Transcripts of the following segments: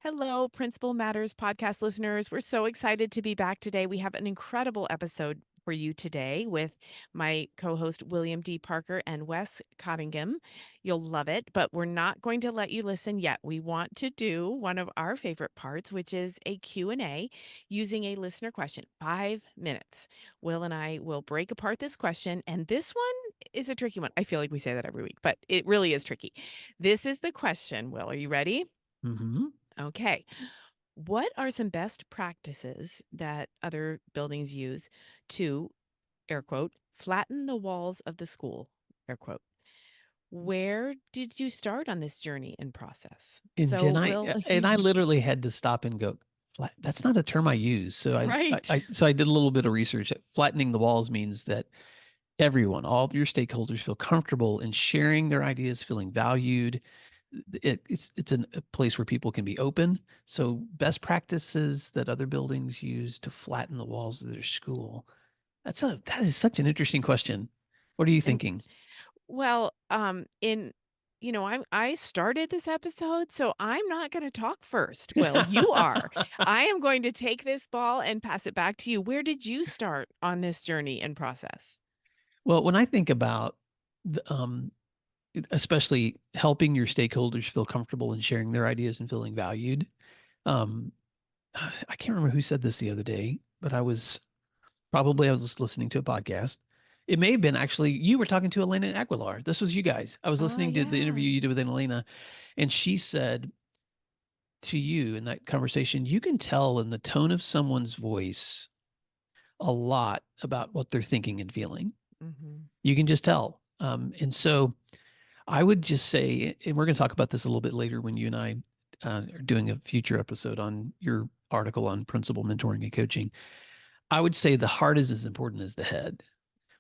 Hello, Principal Matters podcast listeners. We're so excited to be back today. We have an incredible episode for you today with my co host, William D. Parker and Wes Cottongim. You'll love it, but we're not going to let you listen yet. We want to do one of our favorite parts, which is a Q&A using a listener question, 5 minutes. Will and I will break apart this question, and this one is a tricky one. I feel like we say that every week, but it really is tricky. This is the question, Will. Are you ready? hmm Okay. What are some best practices that other buildings use to, air quote, flatten the walls of the school, air quote? Where did you start on this journey and process? And So, Jen, Will, I literally had to stop and go. That's not a term I use. So right. I did a little bit of research. Flattening the walls means that everyone, all your stakeholders, feel comfortable in sharing their ideas, feeling valued. It's a place where people can be open. So best practices that other buildings use to flatten the walls of their school. That is such an interesting question. What are you And thinking? well, I started this episode, so I'm not going to talk first. Will, you are. I am going to take this ball and pass it back to you. Where did you start on this journey and process? Well, when I think about especially helping your stakeholders feel comfortable in sharing their ideas and feeling valued. Um, I can't remember who said this the other day, but I was listening to a podcast. It may have been actually you were talking to Elena Aguilar. This was you guys. I was Oh, listening to the yeah. interview you did with Elena, and she said to you in that conversation, you can tell in the tone of someone's voice a lot about what they're thinking and feeling. Mhm. You can just tell. And so I would just say, and we're going to talk about this a little bit later when you and I are doing a future episode on your article on principal mentoring and coaching. I would say the heart is as important as the head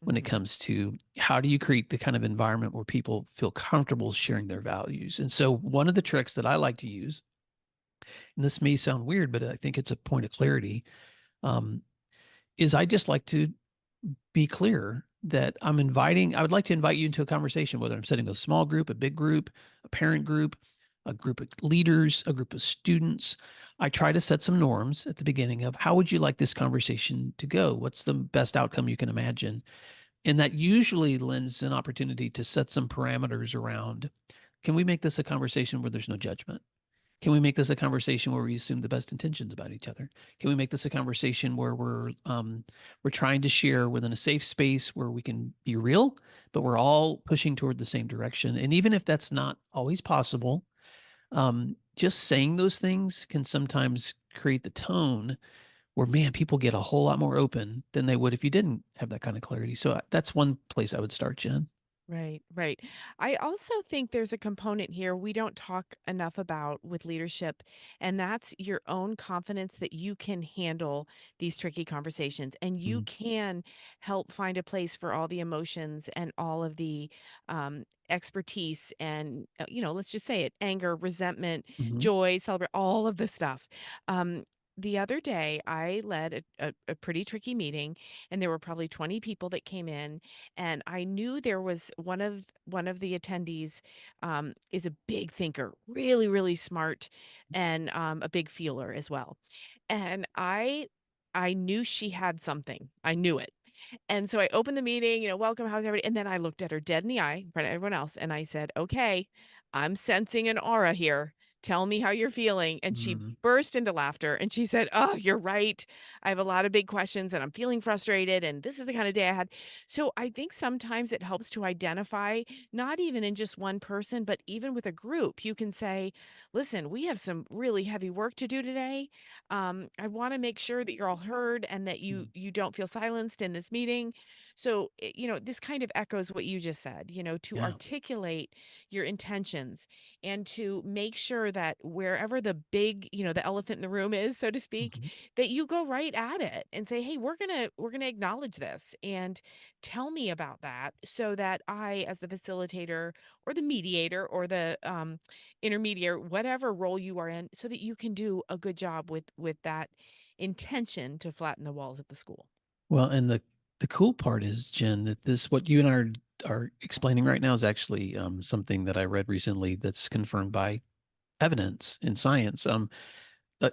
when it Mhm. comes to how do you create the kind of environment where people feel comfortable sharing their values. And so, one of the tricks that I like to use, and this may sound weird, but I think it's a point of clarity, um, is I just like to be clear that I would like to invite you into a conversation, whether I'm setting a small group, a big group, a parent group, a group of leaders, a group of students. I try to set some norms at the beginning of how would you like this conversation to go? What's the best outcome you can imagine? And that usually lends an opportunity to set some parameters around can we make this a conversation where there's no judgment? Can we make this a conversation where we assume the best intentions about each other? Can we make this a conversation where we're trying to share within a safe space where we can be real, but we're all pushing toward the same direction? And even if that's not always possible, just saying those things can sometimes create the tone where man, people get a whole lot more open than they would if you didn't have that kind of clarity. So that's one place I would start, Jen. Right, right. I also think there's a component here we don't talk enough about with leadership, and that's your own confidence that you can handle these tricky conversations and you Mm-hmm. can help find a place for all the emotions and all of the expertise and, let's just say it anger, resentment, Mm-hmm. joy, celebrate all of the stuff. The other day, I led a pretty tricky meeting, and there were probably 20 people that came in, and I knew there was one of the attendees, is a big thinker, really, really smart, and, a big feeler as well. And I knew she had something. I knew it. And so I opened the meeting, "Welcome, how's everybody?" And then I looked at her dead in the eye in front of everyone else, and I said, "Okay, I'm sensing an aura here. Tell me how you're feeling." And she Mm-hmm. burst into laughter, and she said, "Oh, you're right. I have a lot of big questions, and I'm feeling frustrated, and this is the kind of day I had." So I think sometimes it helps to identify, not even in just one person, but even with a group. You can say, "Listen, we have some really heavy work to do today. I want to make sure that you're all heard and that you don't feel silenced in this meeting." So this kind of echoes what you just said, to Yeah. articulate your intentions and to make sure that wherever the big, the elephant in the room is, so to speak, Mm-hmm. that you go right at it and say, "Hey, we're gonna acknowledge this and tell me about that so that I, as the facilitator or the mediator or the intermediate, whatever role you are in, so that you can do a good job with that intention to flatten the walls of the school." Well, and the cool part is, Jen, that this what you and I are explaining right now is actually something that I read recently that's confirmed by evidence in science.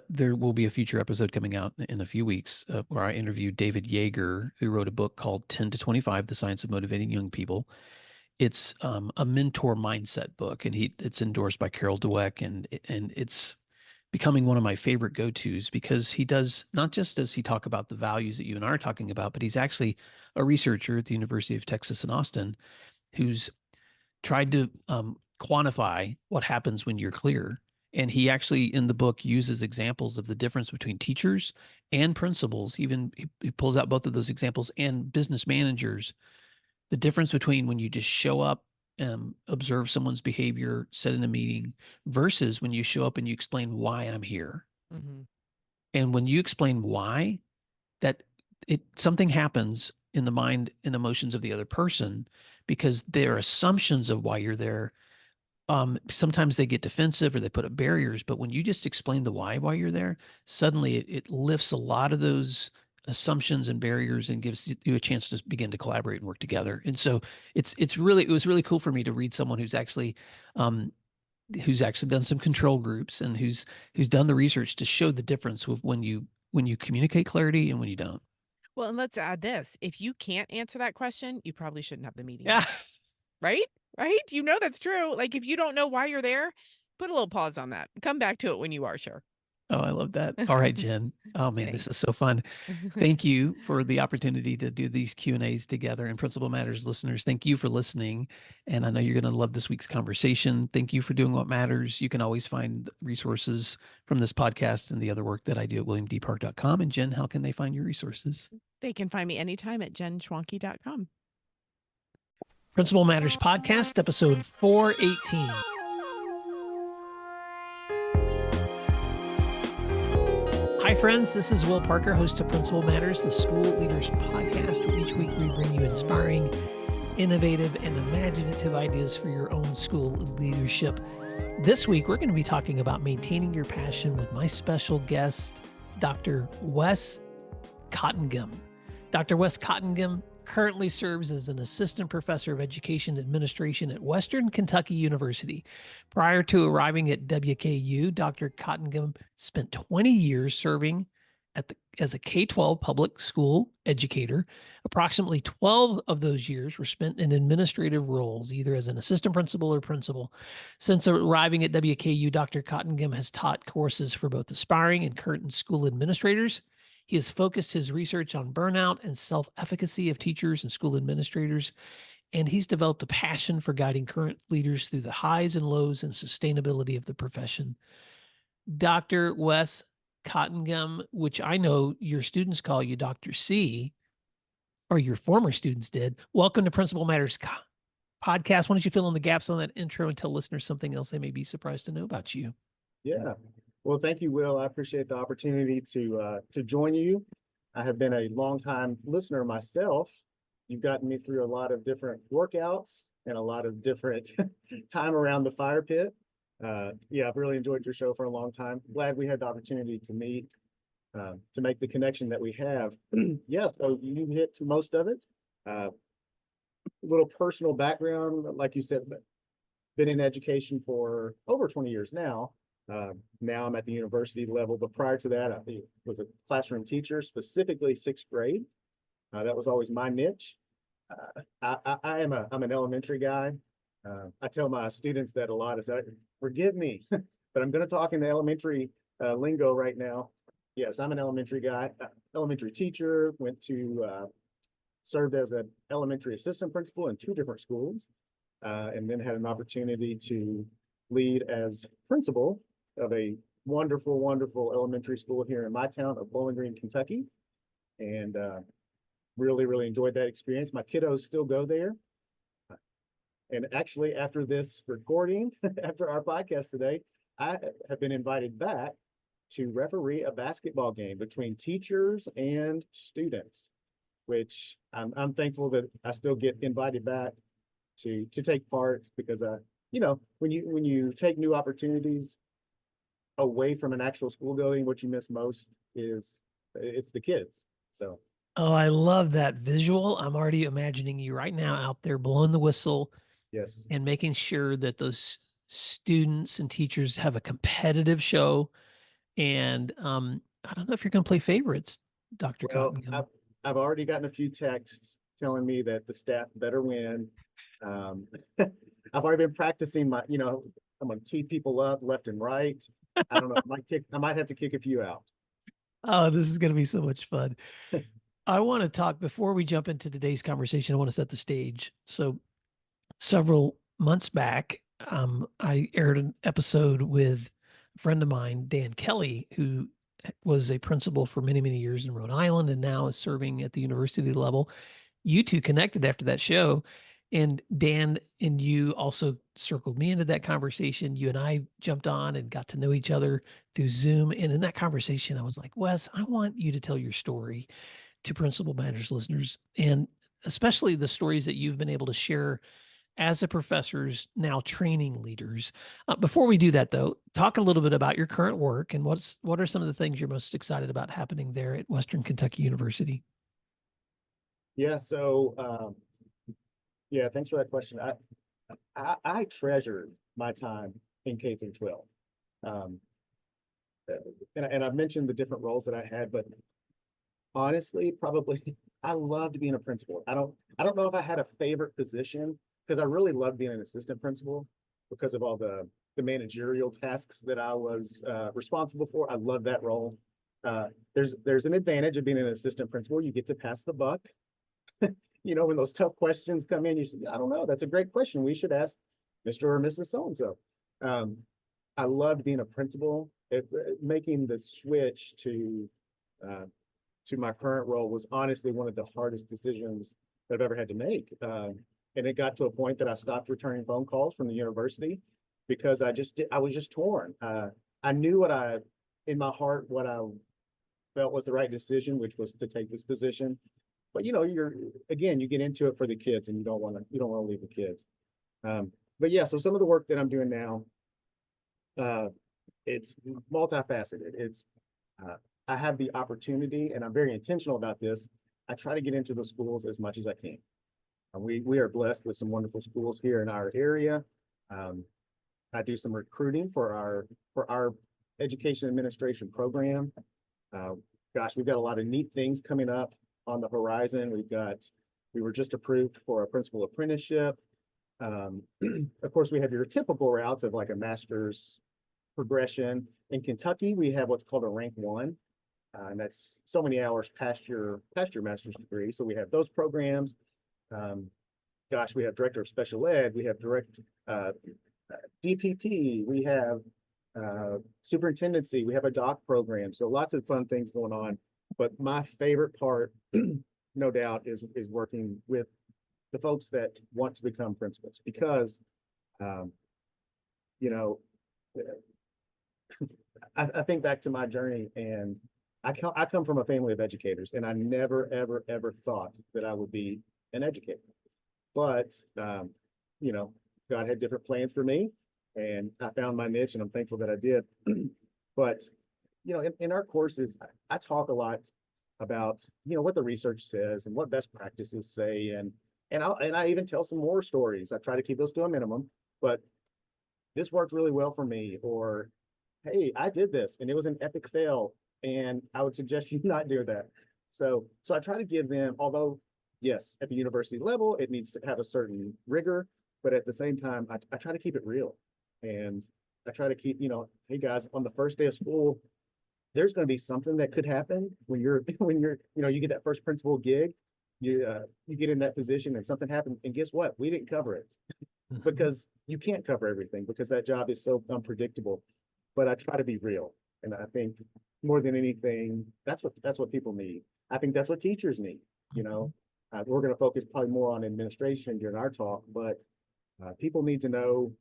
There will be a future episode coming out in a few weeks where I interviewed David Yeager, who wrote a book called 10 to 25, The Science of Motivating Young People. It's a mentor mindset book, and it's endorsed by Carol Dweck, and it's becoming one of my favorite go-tos because he does not just does he talk about the values that you and I are talking about, but he's actually a researcher at the University of Texas in Austin who's tried to quantify what happens when you're clear. And he actually, in the book, uses examples of the difference between teachers and principals. Even he pulls out both of those examples and business managers. The difference between when you just show up, observe someone's behavior, sit in a meeting, versus when you show up and you explain why I'm here. Mhm. And when you explain why, that something happens in the mind and emotions of the other person because their assumptions of why you're there, sometimes they get defensive or they put up barriers. But when you just explain the why you're there, suddenly it lifts a lot of those assumptions and barriers and gives you a chance to begin to collaborate and work together. And so it was really cool for me to read someone um, who's actually done some control groups and who's done the research to show the difference with when you communicate clarity and when you don't. Well, and let's add this, if you can't answer that question, you probably shouldn't have the meeting, Yeah. right? Right? You know that's true. Like, if you don't know why you're there, put a little pause on that. Come back to it when you are sure. Oh, I love that. All right, Jen. Oh man, this is Thanks. so fun. Thank you for the opportunity to do these Q&As together. And Principal Matters listeners, thank you for listening. And I know you're going to love this week's conversation. Thank you for doing what matters. You can always find resources from this podcast and the other work that I do at williamdpark.com. And Jen, how can they find your resources? They can find me anytime at jenschwanke.com. Principal Matters Podcast, episode 418. Hi, friends. This is Will Parker, host of Principal Matters, the School Leaders Podcast, where each week we bring you inspiring, innovative, and imaginative ideas for your own school leadership. This week, we're going to be talking about maintaining your passion with my special guest, Dr. Wes Cottongim. Dr. Wes Cottongim currently serves as an assistant professor of education administration at Western Kentucky University. Prior to arriving at WKU, Dr. Cottongim spent 20 years serving as a K-12 public school educator. Approximately 12 of those years were spent in administrative roles, either as an assistant principal or principal. Since arriving at WKU, Dr. Cottongim has taught courses for both aspiring and current school administrators. He has focused his research on burnout and self-efficacy of teachers and school administrators, and he's developed a passion for guiding current leaders through the highs and lows and sustainability of the profession. Dr. Wes Cottongim, which I know your students call you Dr. C, or your former students did. Welcome to Principal Matters Podcast. Why don't you fill in the gaps on that intro and tell listeners something else they may be surprised to know about you? Yeah. Well, thank you, Will. I appreciate the opportunity to join you. I have been a longtime listener myself. You've gotten me through a lot of different workouts and a lot of different time around the fire pit. Yeah, I've really enjoyed your show for a long time. Glad we had the opportunity to meet, to make the connection that we have. Yeah, so you hit most of it. A little personal background, like you said, been in education for over 20 years now. Now I'm at the university level, but prior to that, I was a classroom teacher, specifically sixth grade. That was always my niche. I'm an elementary guy. I tell my students that a lot. I say, forgive me, but I'm going to talk in the elementary lingo right now. Yes, I'm an elementary guy, elementary teacher. Served as an elementary assistant principal in 2 different schools, and then had an opportunity to lead as principal of a wonderful, wonderful elementary school here in my town of Bowling Green, Kentucky. And really, really enjoyed that experience. My kiddos still go there. And actually, after this recording, after our podcast today, I have been invited back to referee a basketball game between teachers and students, which I'm thankful that I still get invited back to take part, because when you take new opportunities away from an actual school building, what you miss most is it's the kids. So Oh, I love that visual. I'm already imagining you right now out there blowing the whistle yes, and making sure that those students and teachers have a competitive show. And I don't know if you're going to play favorites, Dr. Well, Cottongim. I've already gotten a few texts telling me that the staff better win. I've already been practicing my, I'm gonna tee people up left and right. I don't know. I might have to kick a few out. Oh, this is going to be so much fun. I want to talk before we jump into today's conversation. I want to set the stage. So, several months back, I aired an episode with a friend of mine, Dan Kelly, who was a principal for many, many years in Rhode Island and now is serving at the university level. You two connected after that show. And Dan and you also circled me into that conversation. You and I jumped on and got to know each other through Zoom. And in that conversation, I was like, Wes, I want you to tell your story to Principal Matters listeners, and especially the stories that you've been able to share as a professor's now training leaders. Before we do that, though, talk a little bit about your current work and what are some of the things you're most excited about happening there at Western Kentucky University? Yeah. So, yeah, thanks for that question. I treasured my time in K through 12. Um, and I've mentioned the different roles that I had, but honestly, probably I loved being a principal. I don't know if I had a favorite position because I really loved being an assistant principal because of all the managerial tasks that I was responsible for. I love that role. There's an advantage of being an assistant principal. You get to pass the buck. When those tough questions come in, you say, I don't know, that's a great question. We should ask Mr. or Mrs. So-and-so. I loved being a principal. Making the switch to my current role was honestly one of the hardest decisions that I've ever had to make. And it got to a point that I stopped returning phone calls from the university because I was just torn. I knew in my heart, what I felt was the right decision, which was to take this position. But you get into it for the kids, and you don't want to leave the kids. But yeah, so some of the work that I'm doing now, it's multifaceted. I have the opportunity, and I'm very intentional about this. I try to get into the schools as much as I can. We are blessed with some wonderful schools here in our area. I do some recruiting for our education administration program. We've got a lot of neat things coming up on the horizon. We were just approved for a principal apprenticeship. Of course, we have your typical routes of like a master's progression. In Kentucky, we have what's called a rank 1. And that's so many hours past your master's degree. So we have those programs. We have director of special ed. We have DPP. We have superintendency. We have a doc program. So lots of fun things going on. But my favorite part, no doubt, is working with the folks that want to become principals because, I think back to my journey, and I come from a family of educators, and I never, ever, ever thought that I would be an educator. But, God had different plans for me, and I found my niche, and I'm thankful that I did. But, in our courses, I talk a lot about, what the research says and what best practices say. And I even tell some war stories. I try to keep those to a minimum, but this worked really well for me. Or, hey, I did this and it was an epic fail, and I would suggest you not do that. So I try to give them, although yes, at the university level, it needs to have a certain rigor, but at the same time, I try to keep it real. And I try to keep, hey guys, on the first day of school, there's going to be something that could happen when you get that first principal gig, you get in that position and something happens, and guess what? We didn't cover it because you can't cover everything because that job is so unpredictable. But I try to be real, and I think more than anything, that's what people need. I think that's what teachers need. We're going to focus probably more on administration during our talk, but people need to know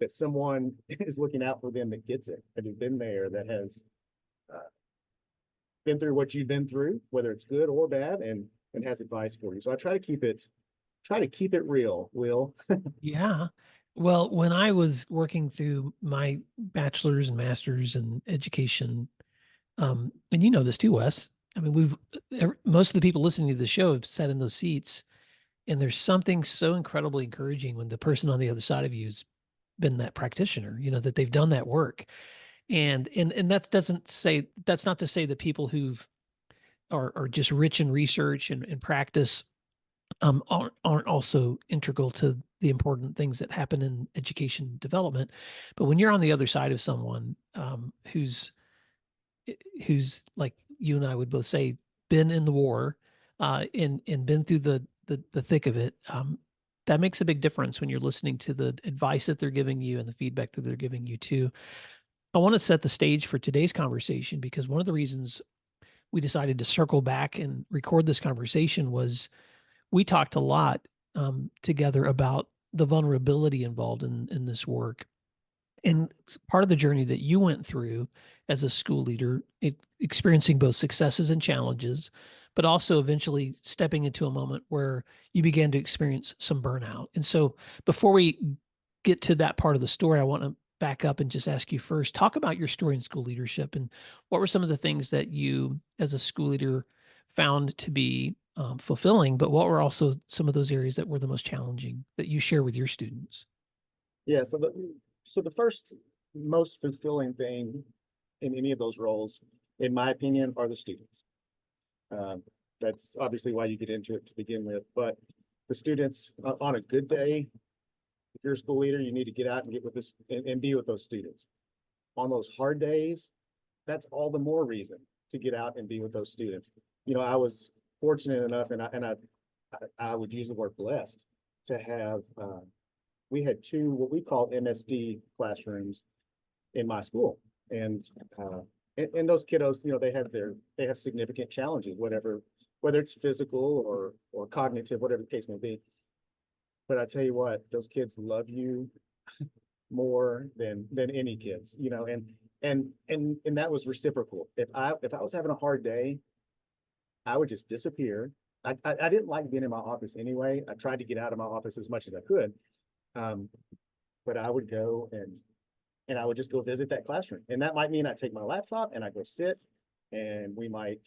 that someone is looking out for them that gets it, that has been there, that has been through what you've been through, whether it's good or bad, and has advice for you. So I try to keep it real, Will. Yeah. Well, when I was working through my bachelor's and master's in education, and this too, Wes. I mean, most of the people listening to the show have sat in those seats, And there's something so incredibly encouraging when the person on the other side of you has been that practitioner, that they've done that work. And that doesn't say, that's not to say that people who've are just rich in research and practice aren't also integral to the important things that happen in education development. But when you're on the other side of someone who's like you and I would both say been in the war and been through the thick of it, that makes a big difference when you're listening to the advice that they're giving you and the feedback that they're giving you too. I want to set the stage for today's conversation because one of the reasons we decided to circle back and record this conversation was we talked a lot together about the vulnerability involved in this work. And part of the journey that you went through as a school leader, experiencing both successes and challenges, but also eventually stepping into a moment where you began to experience some burnout. And so before we get to that part of the story, I want to back up and just ask you first, talk about your story in school leadership and what were some of the things that you as a school leader found to be fulfilling, but what were also some of those areas that were the most challenging that you share with your students? Yeah, so the first most fulfilling thing in any of those roles, in my opinion, are the students. Um, that's obviously why you get into it to begin with, but the students on a good day, if you're a school leader, you need to get out and get with this and be with those students. On those hard days, that's all the more reason to get out and be with those students. I was fortunate enough, and I would use the word blessed to have. We had two what we call MSD classrooms in my school, and those kiddos, they have significant challenges, whether it's physical or cognitive, whatever the case may be. But I tell you what, those kids love you more than any kids, and that was reciprocal. If I was having a hard day, I would just disappear. I didn't like being in my office anyway. I tried to get out of my office as much as I could. Um, but I would go and I would just go visit that classroom. And that might mean I take my laptop and I go sit and we might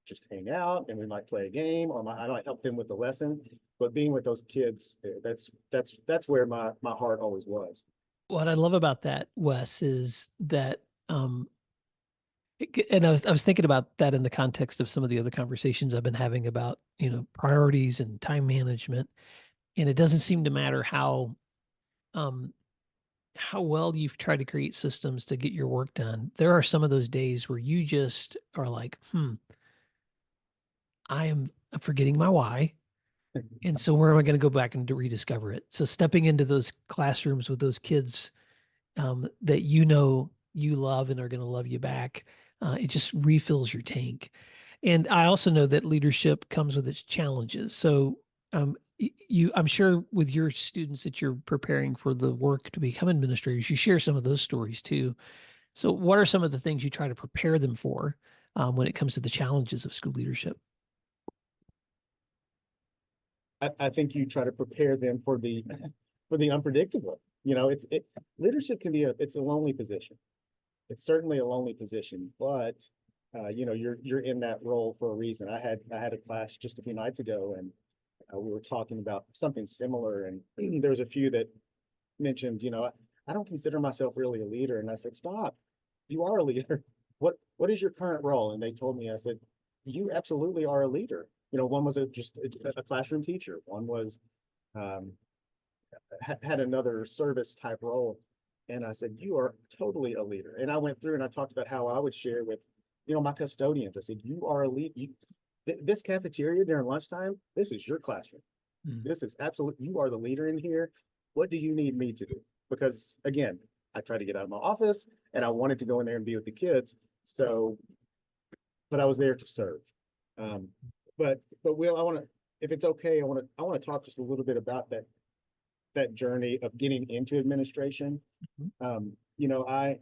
just hang out and we might play a game or I might help them with the lesson. But being with those kids, that's where my heart always was. What I love about that, Wes, is that and I was thinking about that in the context of some of the other conversations I've been having about, priorities and time management. And it doesn't seem to matter um how well you've tried to create systems to get your work done. There are some of those days where you just are like, I'm forgetting my why. And so where am I going to go back and rediscover it? So stepping into those classrooms with those kids that you love and are going to love you back, it just refills your tank. And I also know that leadership comes with its challenges. So I'm sure with your students that you're preparing for the work to become administrators, you share some of those stories too. So what are some of the things you try to prepare them for when it comes to the challenges of school leadership? I think you try to prepare them for the unpredictable. Leadership can be it's a lonely position. It's certainly a lonely position, but you're in that role for a reason. I had a class just a few nights ago, and we were talking about something similar, and there was a few that mentioned, I don't consider myself really a leader, and I said, stop, you are a leader. What is your current role? And they told me, I said, you absolutely are a leader. One was just a classroom teacher. One was um, had another service type role. And I said, you are totally a leader. And I went through and I talked about how I would share with, my custodians. I said, you are a lead. This cafeteria during lunchtime, this is your classroom. This is absolute. You are the leader in here. What do you need me to do? Because again, I tried to get out of my office and I wanted to go in there and be with the kids. So, but I was there to serve. But Will, if it's okay, I want to talk just a little bit about that journey of getting into administration. I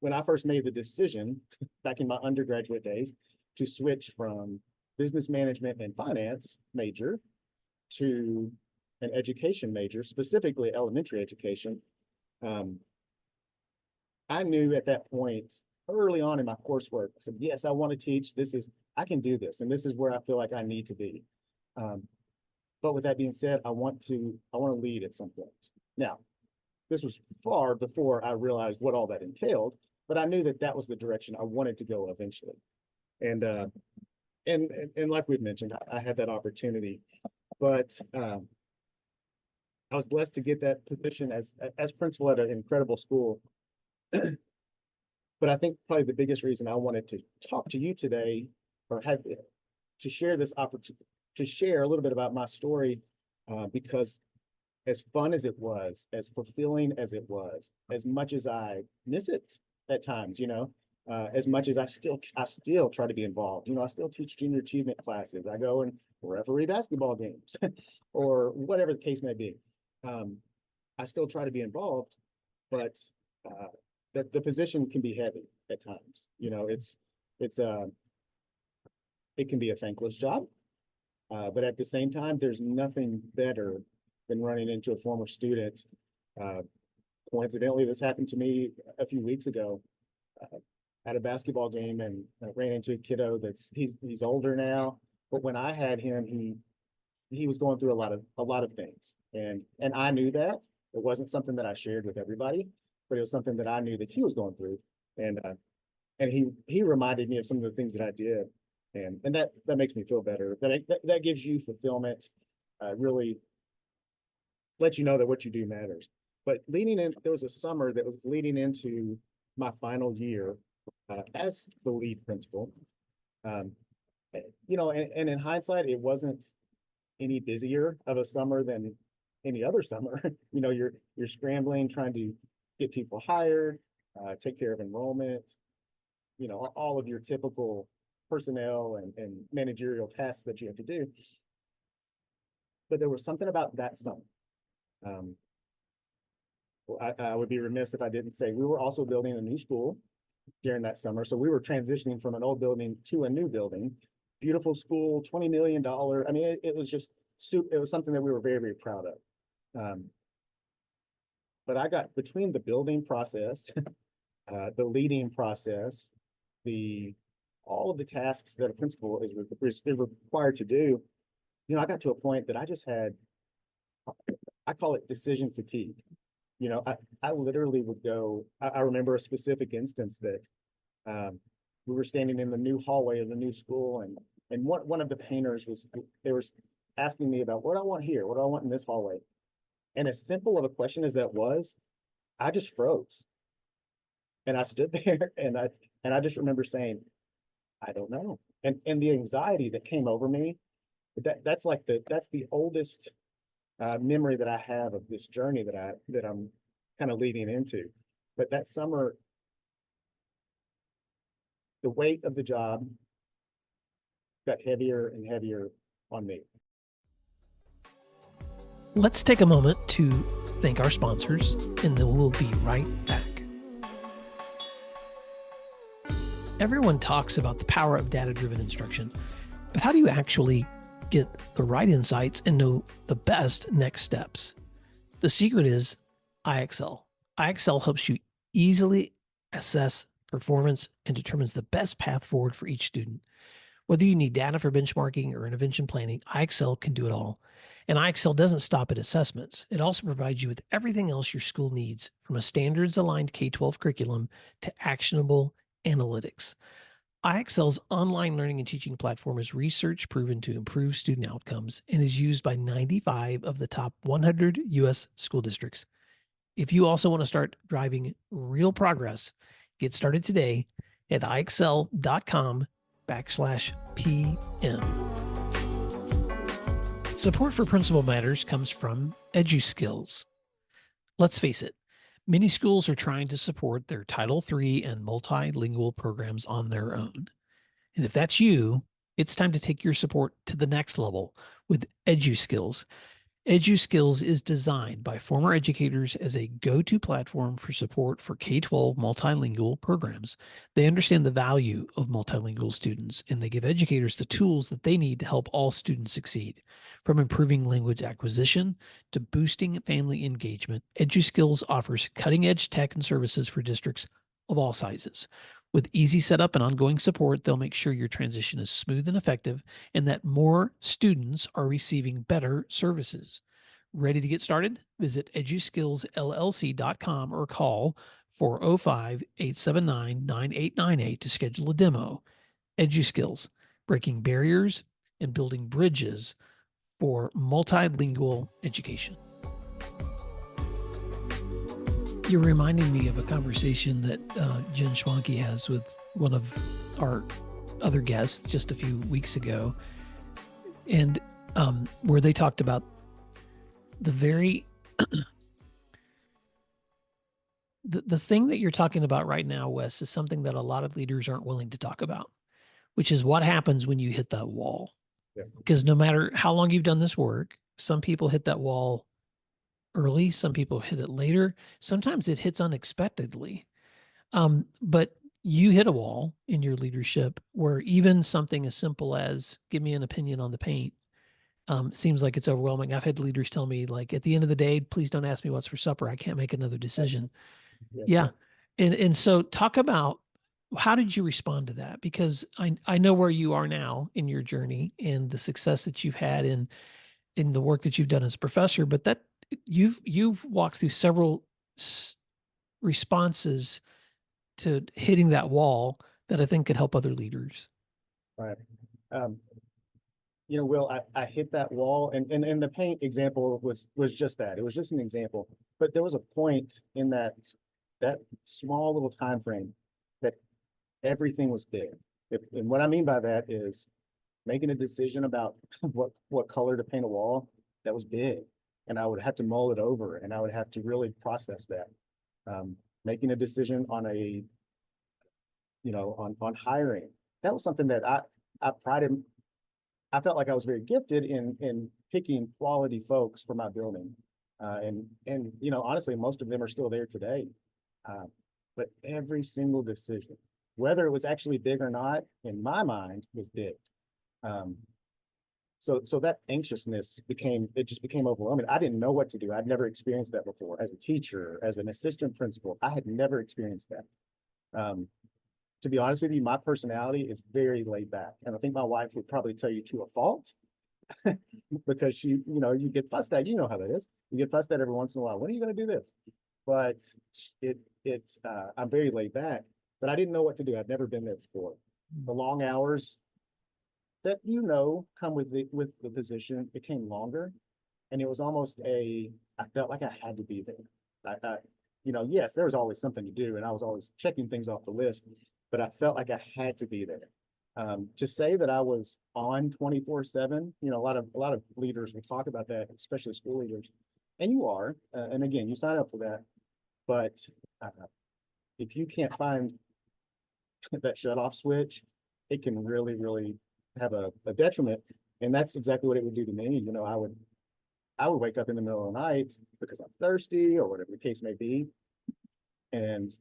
when I first made the decision back in my undergraduate days to switch from business management and finance major to an education major, specifically elementary education, I knew at that point early on in my coursework, I said, yes, I want to teach. I can do this. And this is where I feel like I need to be. Um, But with that being said, I want to lead at some point. Now, this was far before I realized what all that entailed, but I knew that that was the direction I wanted to go eventually. And and like we've mentioned, I had that opportunity, but I was blessed to get that position as principal at an incredible school. But I think probably the biggest reason I wanted to talk to you today, or have to share this opportunity, to share a little bit about my story, because as fun as it was, as fulfilling as it was, as much as I miss it at times, as much as I still try to be involved. I still teach junior achievement classes. I go and referee basketball games, or whatever the case may be. I still try to be involved, but the position can be heavy at times. It's it can be a thankless job, but at the same time, there's nothing better than running into a former student. Uh, Coincidentally, this happened to me a few weeks ago at a basketball game, and I ran into a kiddo he's older now, but when I had him, he was going through a lot of things, and I knew that. It wasn't something that I shared with everybody, but it was something that I knew that he was going through, and he reminded me of some of the things that I did, and that makes me feel better. That gives you fulfillment, really lets you know that what you do matters. But there was a summer that was leading into my final year as the lead principal. Um, and in hindsight, it wasn't any busier of a summer than any other summer. You're scrambling, trying to get people hired, take care of enrollment, all of your typical personnel and managerial tasks that you have to do. But there was something about that summer. I would be remiss if I didn't say we were also building a new school during that summer. So we were transitioning from an old building to a new building. Beautiful school, $20 million. I mean, it was just, it was something that we were very, very proud of. But I got between the building process, the leading process, all of the tasks that a principal is required to do. I got to a point that I just had, I call it decision fatigue. I literally would go, I remember a specific instance that we were standing in the new hallway of the new school, and one of the painters they were asking me about what do I want here, what do I want in this hallway? And as simple of a question as that was, I just froze. And I stood there and I just remember saying, I don't know. And the anxiety that came over me, that's the oldest memory that I have of this journey that I'm kind of leading into. But that summer, the weight of the job got heavier and heavier on me. Let's take a moment to thank our sponsors, and then we'll be right back. Everyone talks about the power of data-driven instruction, but how do you actually get the right insights and know the best next steps? The secret is IXL. IXL helps you easily assess performance and determines the best path forward for each student. Whether you need data for benchmarking or intervention planning, IXL can do it all. And IXL doesn't stop at assessments. It also provides you with everything else your school needs, from a standards-aligned K-12 curriculum to actionable analytics. IXL's online learning and teaching platform is research proven to improve student outcomes and is used by 95 of the top 100 U.S. school districts. If you also want to start driving real progress, get started today at ixl.com/PM. Support for Principal Matters comes from EduSkills. Let's face it, many schools are trying to support their Title III and multilingual programs on their own. And if that's you, it's time to take your support to the next level with EduSkills. EduSkills is designed by former educators as a go-to platform for support for K-12 multilingual programs. They understand the value of multilingual students, and they give educators the tools that they need to help all students succeed. From improving language acquisition to boosting family engagement, EduSkills offers cutting-edge tech and services for districts of all sizes. With easy setup and ongoing support, they'll make sure your transition is smooth and effective and that more students are receiving better services. Ready to get started? Visit eduskillsllc.com or call 405-879-9898 to schedule a demo. EduSkills, breaking barriers and building bridges for multilingual education. You're reminding me of a conversation that Jen Schwanke has with one of our other guests just a few weeks ago, and where they talked about the very the thing that you're talking about right now, Wes, is something that a lot of leaders aren't willing to talk about, which is what happens when you hit that wall. Yeah. Because no matter how long you've done this work, some people hit that wall early, some people hit it later. Sometimes it hits unexpectedly. But you hit a wall in your leadership where even something as simple as give me an opinion on the paint seems like it's overwhelming. I've had leaders tell me, like, at the end of the day, please don't ask me what's for supper. I can't make another decision. Yeah. Yeah. And so talk about, how did you respond to that? Because I know where you are now in your journey and the success that you've had in the work that you've done as a professor, but that you've walked through several responses to hitting that wall that I think could help other leaders. Right. Will, I hit that wall, and the paint example was just that. It was just an example. But there was a point in that small little time frame that everything was big. And what I mean by that is making a decision about what color to paint a wall, that was big. And I would have to mull it over, and I would have to really process that. Making a decision on on hiring, that was something that I prided. I felt like I was very gifted in picking quality folks for my building. And honestly, most of them are still there today. But every single decision, whether it was actually big or not, in my mind, was big. So that anxiousness just became overwhelming. I didn't know what to do. I'd never experienced that before. As a teacher, as an assistant principal, I had never experienced that. To be honest with you, my personality is very laid back. And I think my wife would probably tell you to a fault because you get fussed at, how that is. You get fussed at every once in a while. When are you going to do this? But I'm very laid back, but I didn't know what to do. I'd never been there before. The long hours that, come with the position became longer. And it was almost I felt like I had to be there. Yes, there was always something to do and I was always checking things off the list, but I felt like I had to be there. To say that I was on 24/7, a lot of leaders will talk about that, especially school leaders, and you are, and again, you sign up for that. But if you can't find that shut off switch, it can really, really have a detriment. And that's exactly what it would do to me. I would wake up in the middle of the night because I'm thirsty or whatever the case may be, and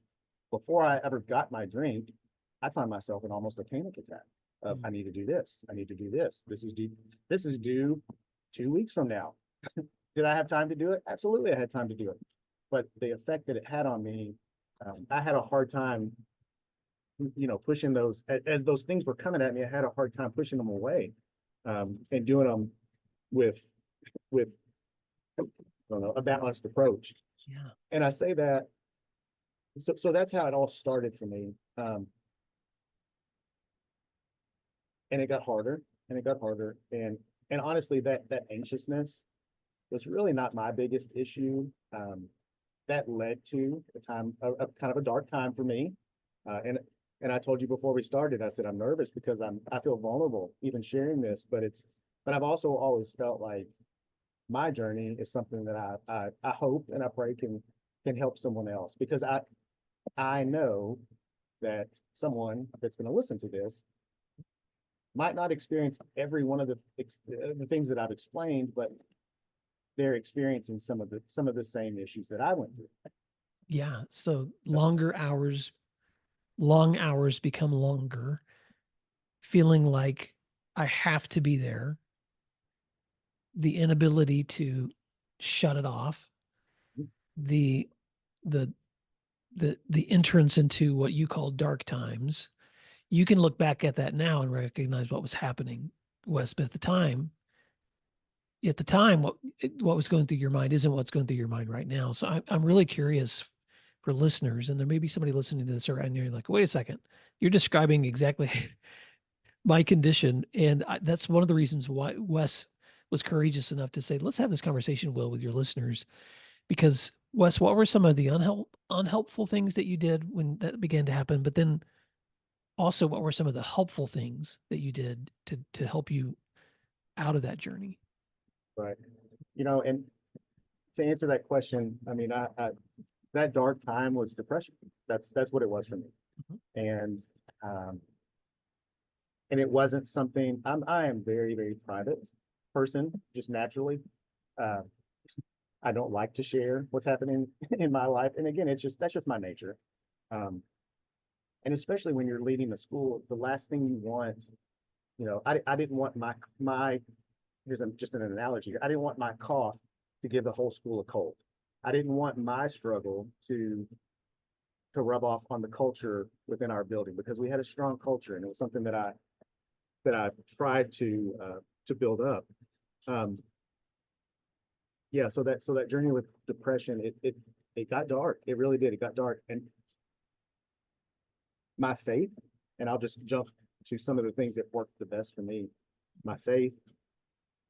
before I ever got my drink, I find myself in almost a panic attack of I need to do this. I need to do this. This is due 2 weeks from now. Did I have time to do it? Absolutely, I had time to do it. But the effect that it had on me, I had a hard time, pushing those as those things were coming at me. I had a hard time pushing them away, and doing them with I don't know, a balanced approach. Yeah. And I say that. So that's how it all started for me. And it got harder and it got harder. And honestly, that anxiousness was really not my biggest issue. That led to a kind of a dark time for me. And I told you before we started, I said, I'm nervous because I feel vulnerable even sharing this, but I've also always felt like my journey is something that I hope and I pray can help someone else, because I know that someone that's going to listen to this might not experience every one of the things that I've explained, but they're experiencing some of the same issues that I went through. Yeah. So long hours become longer, feeling like I have to be there, the inability to shut it off, the the entrance into what you call dark times, you can look back at that now and recognize what was happening, Wes. But at the time, what was going through your mind isn't what's going through your mind right now. So I'm really curious for listeners, and there may be somebody listening to this right now. You're like, wait a second, you're describing exactly my condition, and that's one of the reasons why Wes was courageous enough to say, let's have this conversation, Will, with your listeners. Because Wes, what were some of the unhelpful things that you did when that began to happen? But then also, what were some of the helpful things that you did to help you out of that journey? Right. And to answer that question, I mean, I that dark time was depression. That's what it was for me. And um, and it wasn't something. I am very, very private person, just naturally. Uh, I don't like to share what's happening in my life. And again, that's just my nature. Um, and especially when you're leading a school, the last thing you want, I didn't want my just an analogy here. I didn't want my cough to give the whole school a cold. I didn't want my struggle to rub off on the culture within our building, because we had a strong culture, and it was something that I tried to build up. Um, yeah, so that journey with depression, it got dark. It really did. It got dark, and my faith, and I'll just jump to some of the things that worked the best for me. My faith,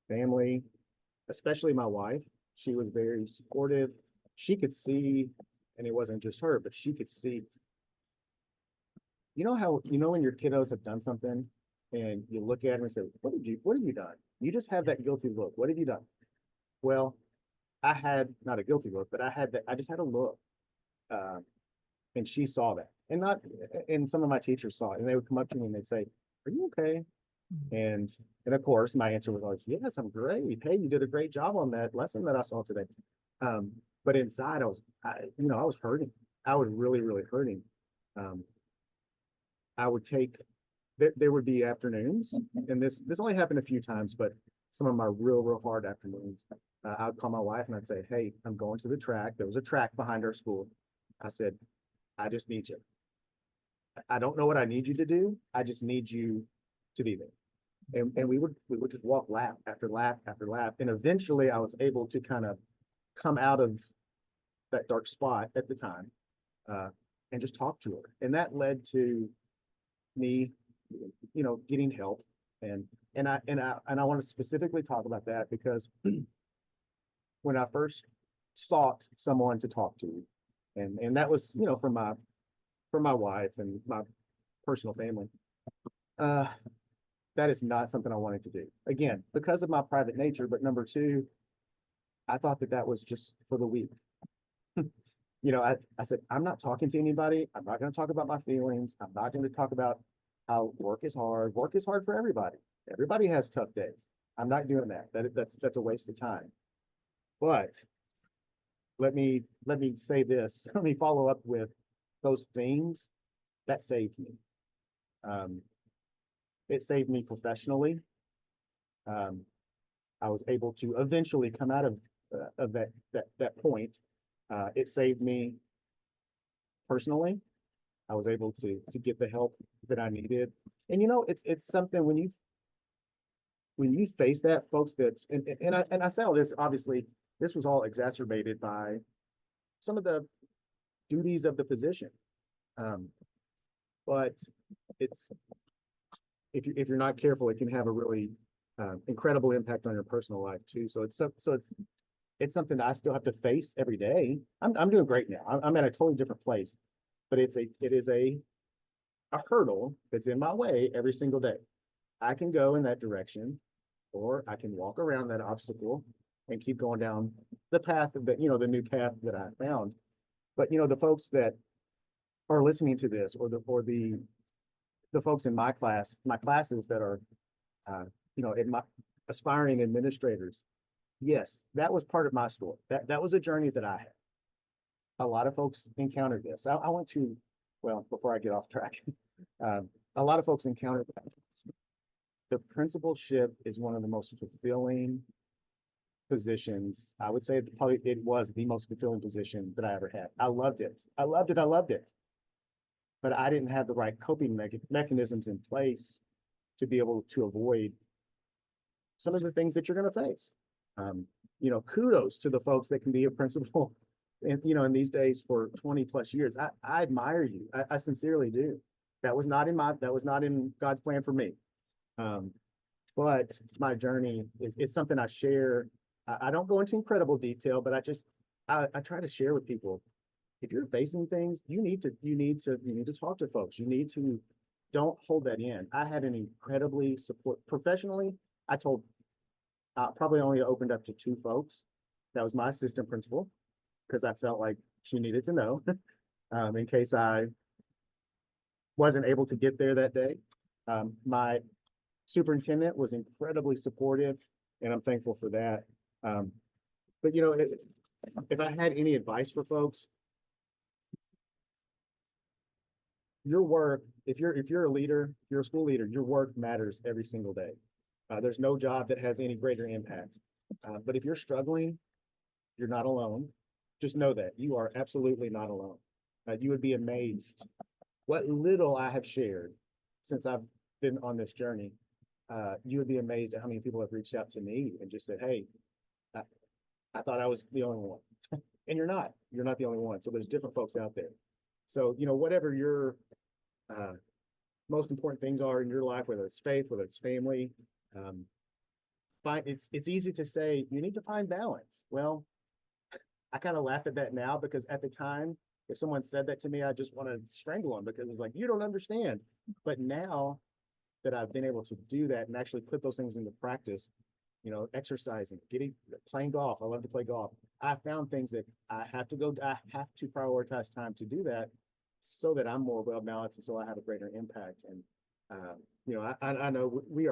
family, especially my wife. She was very supportive. She could see, and it wasn't just her, but she could see. When your kiddos have done something and you look at them and say, what have you done? You just have that guilty look. What have you done? Well, I had not a guilty look, but I just had a look. Uh, and she saw that. And some of my teachers saw it, and they would come up to me and they'd say, "Are you okay?" And of course, my answer was always, "Yes, I'm great. Hey, you did a great job on that lesson that I saw today." But inside, I was hurting. I was really, really hurting. Um, I would take there would be afternoons, and this only happened a few times, but some of my real, real hard afternoons, I would call my wife and I'd say, "Hey, I'm going to the track." There was a track behind our school. I said, "I just need you. I don't know what I need you to do. I just need you to be there." And we would just walk lap after lap after lap. And eventually I was able to kind of come out of that dark spot at the time, uh, and just talk to her. And that led to me, getting help. And I want to specifically talk about that because when I first sought someone to talk to, and that was, for my wife and my personal family, uh, that is not something I wanted to do. Again, because of my private nature, but number two, I thought that was just for the weak. I said, I'm not talking to anybody. I'm not going to talk about my feelings. I'm not going to talk about how work is hard. Work is hard for everybody. Everybody has tough days. I'm not doing that. That's a waste of time. But let me say this. Let me follow up with those things that saved me. Um, it saved me professionally. Um, I was able to eventually come out of that point. It saved me personally. I was able to get the help that I needed. And it's something when you face that, folks, and I say all this, obviously, this was all exacerbated by some of the duties of the position. Um, but it's if you're not careful, it can have a really incredible impact on your personal life too. So it's something that I still have to face every day. I'm doing great now. I'm at a totally different place, but it is a hurdle that's in my way every single day. I can go in that direction, or I can walk around that obstacle and keep going down the path the new path that I found. But the folks that are listening to this, or the folks in my classes that are in my aspiring administrators, yes, that was part of my story. That was a journey that I had. A lot of folks encountered this. I went to, well, before I get off track, a lot of folks encountered that. The principalship is one of the most fulfilling positions, I would say probably it was the most fulfilling position that I ever had. I loved it. I loved it. I loved it. But I didn't have the right coping mechanisms in place to be able to avoid some of the things that you're going to face. Kudos to the folks that can be a principal, and in these days for 20 plus years. I admire you. I sincerely do. That was not in God's plan for me. But my journey is something I share. I don't go into incredible detail, but I try to share with people. If you're facing things, you need to talk to folks. Don't hold that in. I had an incredibly support professionally. I told probably only opened up to 2 folks. That was my assistant principal, because I felt like she needed to know in case I wasn't able to get there that day. My superintendent was incredibly supportive, and I'm thankful for that. But if I had any advice for folks, your work, if you're a leader, if you're a school leader, your work matters every single day. There's no job that has any greater impact. But if you're struggling, you're not alone. Just know that you are absolutely not alone. You would be amazed what little I have shared since I've been on this journey. You would be amazed at how many people have reached out to me and just said, "Hey, I thought I was the only one," and you're not. You're not the only one. So there's different folks out there. So whatever your most important things are in your life, whether it's faith, whether it's family, it's easy to say you need to find balance. Well, I kind of laugh at that now, because at the time, if someone said that to me, I just want to strangle them, because it's like, you don't understand. But now that I've been able to do that and actually put those things into practice, exercising, playing golf. I love to play golf. I found things that I have to prioritize time to do that, so that I'm more well balanced and so I have a greater impact. And I know we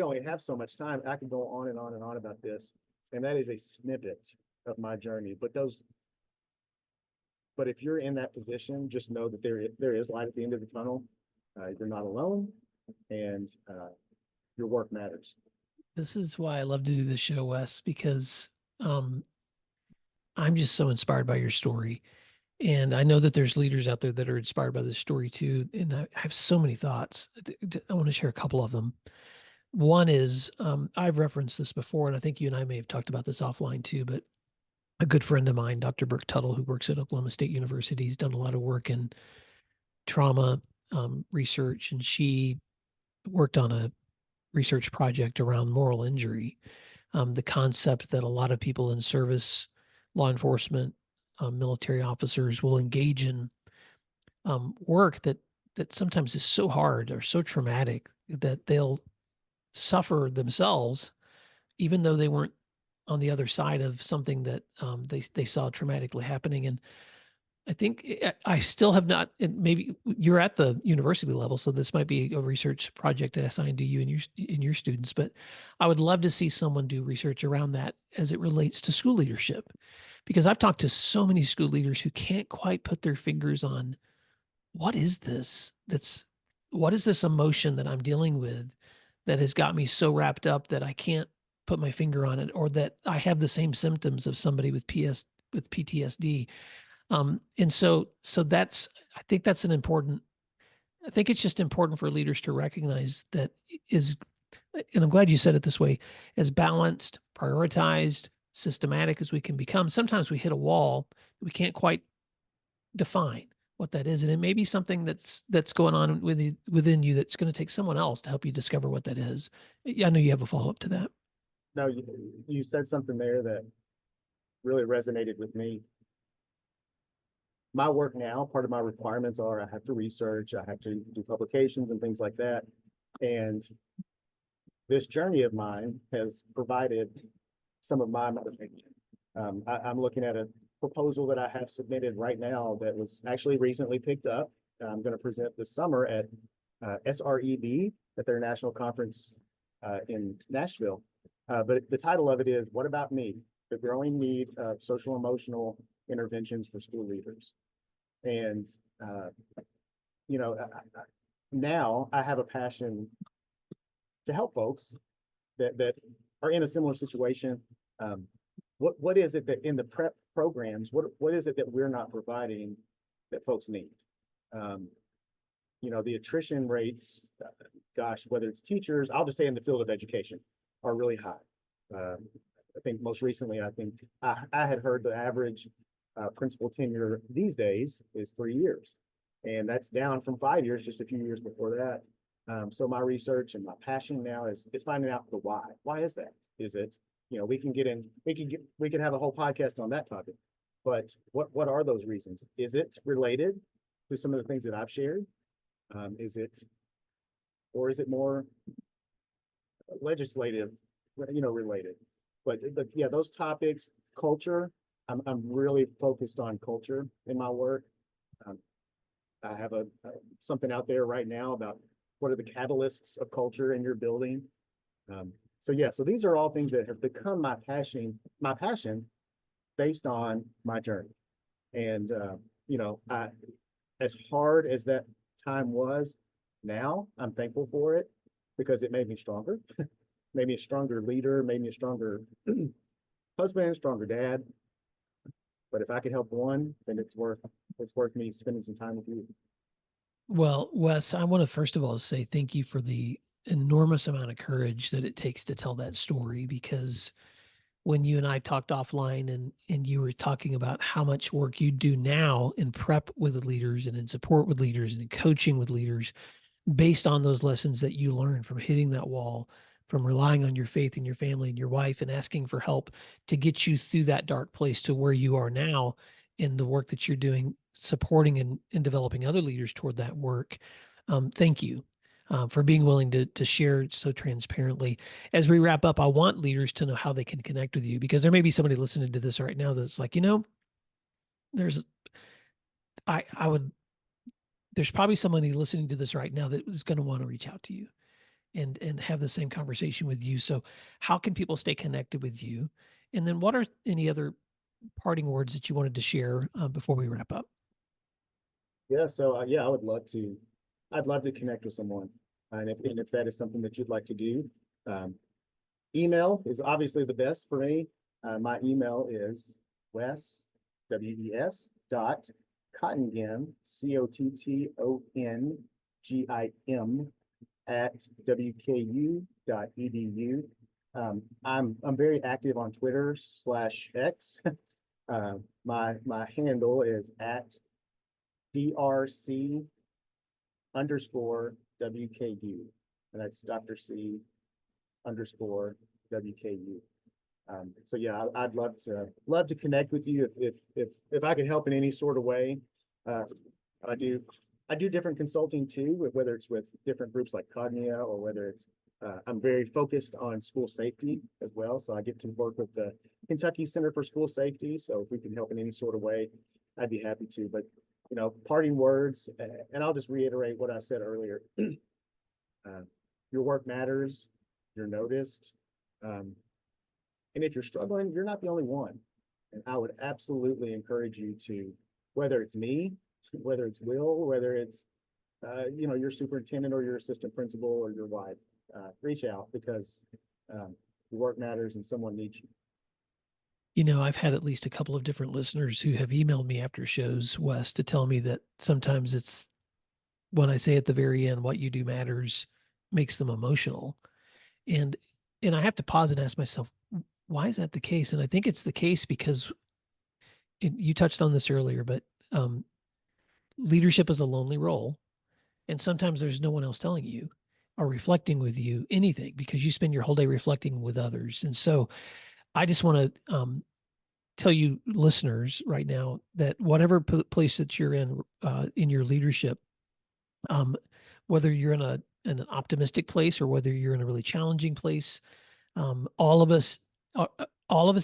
only have so much time. I could go on and on and on about this, and that is a snippet of my journey. But if you're in that position, just know that there is light at the end of the tunnel. You're not alone, and your work matters. This is why I love to do this show, Wes, because I'm just so inspired by your story. And I know that there's leaders out there that are inspired by this story too. And I have so many thoughts. I want to share a couple of them. One is I've referenced this before, and I think you and I may have talked about this offline too, but a good friend of mine, Dr. Brooke Tuttle, who works at Oklahoma State University, has done a lot of work in trauma research, and she worked on a research project around moral injury. The concept that a lot of people in service, law enforcement, military officers will engage in work that sometimes is so hard or so traumatic that they'll suffer themselves, even though they weren't on the other side of something that they saw traumatically happening. And I think I still have not, and maybe you're at the university level, so this might be a research project assigned to you and your students, but I would love to see someone do research around that as it relates to school leadership, because I've talked to so many school leaders who can't quite put their fingers on what is this emotion that I'm dealing with that has got me so wrapped up that I can't put my finger on it, or that I have the same symptoms of somebody with PTSD. And so I think that's I think it's just important for leaders to recognize that and I'm glad you said it this way, as balanced, prioritized, systematic as we can become. Sometimes we hit a wall we can't quite define what that is. And it may be something that's going on within you that's going to take someone else to help you discover what that is. I know you have a follow-up to that. No, you said something there that really resonated with me. My work now, part of my requirements are I have to research, I have to do publications and things like that. And this journey of mine has provided some of my motivation. I'm looking at a proposal that I have submitted right now that was actually recently picked up. I'm going to present this summer at SREB at their national conference in Nashville. But the title of it is, "What About Me? The Growing Need of Social Emotional Interventions for School Leaders." And, now I have a passion to help folks that are in a similar situation, Um, what is it that in the prep programs, what is it that we're not providing that folks need? Um, the attrition rates, gosh, whether it's teachers, I'll just say in the field of education, are really high. I think most recently, I had heard the average principal tenure these days is 3 years. And that's down from 5 years just a few years before that. So my research and my passion now is finding out the why. Why is that? Is it, we can have a whole podcast on that topic. But what are those reasons? Is it related to some of the things that I've shared? Is it more legislative, related? But yeah, those topics, culture, I'm really focused on culture in my work. I have something out there right now about what are the catalysts of culture in your building. So these are all things that have become my passion based on my journey. And as hard as that time was, now I'm thankful for it because it made me stronger, made me a stronger leader, made me a stronger husband, stronger dad. But if I could help one, then it's worth me spending some time with you. Well, Wes, I want to first of all say thank you for the enormous amount of courage that it takes to tell that story, because when you and I talked offline and you were talking about how much work you do now in prep with leaders and in support with leaders and in coaching with leaders based on those lessons that you learned from hitting that wall, from relying on your faith and your family and your wife and asking for help to get you through that dark place to where you are now in the work that you're doing, supporting and developing other leaders toward that work. Thank you for being willing to share so transparently. As we wrap up, I want leaders to know how they can connect with you, because there may be somebody listening to this right now that's like, there's probably somebody listening to this right now that is going to want to reach out to you and have the same conversation with you. So how can people stay connected with you? And then what are any other parting words that you wanted to share before we wrap up? Yeah, so yeah, I'd love to connect with someone. And if that is something that you'd like to do, email is obviously the best for me. My email is Wes, WES dot Cottongim, COTTONGIM at WKU.edu. I'm very active on Twitter /X. My handle is at DRC _WKU. And that's Dr. C _WKU. So yeah, I'd love to connect with you if I can help in any sort of way. I do different consulting too, whether it's with different groups like Cognia or whether it's I'm very focused on school safety as well. So I get to work with the Kentucky Center for School Safety. So if we can help in any sort of way, I'd be happy to. But parting words, and I'll just reiterate what I said earlier. Your work matters. You're noticed. And if you're struggling, you're not the only one. And I would absolutely encourage you to, whether it's me, whether it's Will, whether it's, your superintendent or your assistant principal or your wife, reach out because your work matters and someone needs you. I've had at least a couple of different listeners who have emailed me after shows, Wes, to tell me that sometimes it's when I say at the very end, what you do matters, makes them emotional. And I have to pause and ask myself, why is that the case? And I think it's the case because you touched on this earlier, but leadership is a lonely role. And sometimes there's no one else telling you or reflecting with you anything because you spend your whole day reflecting with others. And so I just want to tell you listeners right now that whatever place that you're in your leadership, whether you're in an optimistic place or whether you're in a really challenging place, all of us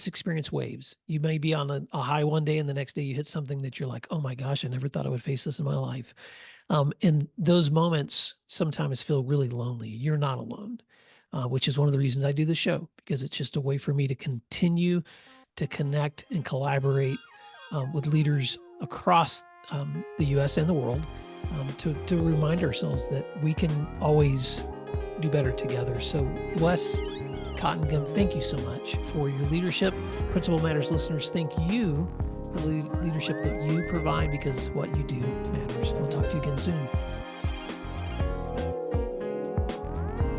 experience waves. You may be on a high one day and the next day you hit something that you're like, oh my gosh, I never thought I would face this in my life. And those moments sometimes feel really lonely. You're not alone, which is one of the reasons I do the show, because it's just a way for me to continue to connect and collaborate with leaders across the U.S. and the world to remind ourselves that we can always do better together. So, Wes, Cottongim, thank you so much for your leadership. Principal Matters listeners, thank you for the leadership that you provide, because what you do matters. We'll talk to you again soon.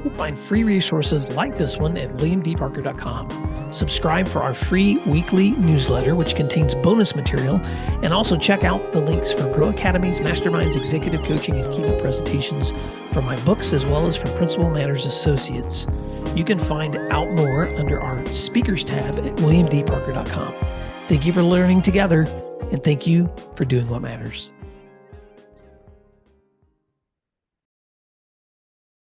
You'll find free resources like this one at williamdparker.com. Subscribe for our free weekly newsletter, which contains bonus material, and also check out the links for Grow Academies, Masterminds, Executive Coaching, and Keynote presentations from my books, as well as from Principal Matters Associates. You can find out more under our speakers tab at williamdparker.com. Thank you for learning together, and thank you for doing what matters.